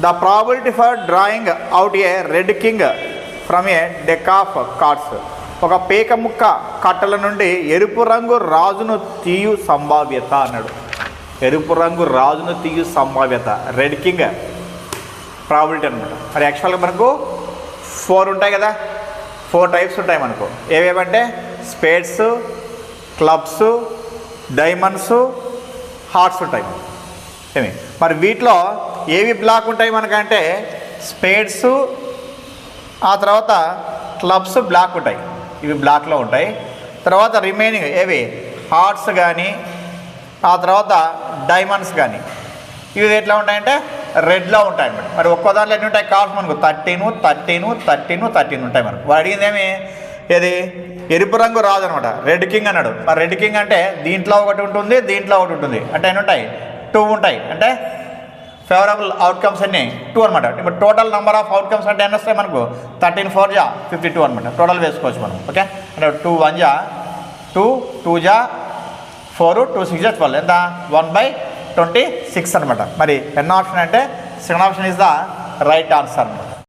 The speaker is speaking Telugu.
The probability for drawing out A red king from A deck of cards. ఒక పేక ముక్క కట్టల నుండి ఎరుపు రంగు రాజును తీయు సంభావ్యత అన్నాడు. ఎరుపు రంగు రాజును తీయు సంభావ్యత, రెడ్ కింగ్ ప్రాబిలిటీ అనమాట. మరి యాక్చువల్గా మనకు 4 ఉంటాయి కదా, 4 టైప్స్ ఉంటాయి మనకు. ఏవేవంటే స్పేడ్స్, క్లబ్స్, డైమండ్స్, హార్ట్స్ ఉంటాయి ఏమి. మరి వీటిలో ఏవి బ్లాక్ ఉంటాయి మనకంటే స్పేడ్స్, ఆ తర్వాత క్లబ్స్ బ్లాక్ ఉంటాయి, ఇవి బ్లాక్లో ఉంటాయి. తర్వాత రిమైనింగ్ ఏవి హార్ట్స్ కానీ ఆ తర్వాత డైమండ్స్ కానీ ఇవి ఎట్లా ఉంటాయంటే రెడ్లో ఉంటాయి అన్నమాట. మరి ఒక్కో దాంట్లో ఎన్ని ఉంటాయి కార్డ్స్ మనకు 13, 13, 13, 13 ఉంటాయి మనకు. వాడు అడిగింది ఏమి, ఏది ఎరుపు రంగు రాదు అనమాట, రెడ్ కింగ్ అన్నాడు. మరి రెడ్ కింగ్ అంటే దీంట్లో ఒకటి ఉంటుంది, దీంట్లో ఒకటి ఉంటుంది, అంటే ఎన్ని ఉంటాయి 2 ఉంటాయి. అంటే ఫేవరబుల్ అవుట్కమ్స్ అన్నీ 2 అనమాట. ఇప్పుడు టోటల్ నెంబర్ ఆఫ్ అవుట్కమ్స్ అంటే ఎన్ని వస్తాయి మనకు 13 4 జా 52 అనమాట. టోటల్ వేసుకోవచ్చు మనం. ఓకే, అంటే 2 1 జా 2, 2 జా 4, 2 6 జా 12, ఎంత 1/26 అనమాట. మరి ఎన్న ఆప్షన్ అంటే second option is the right answer అనమాట.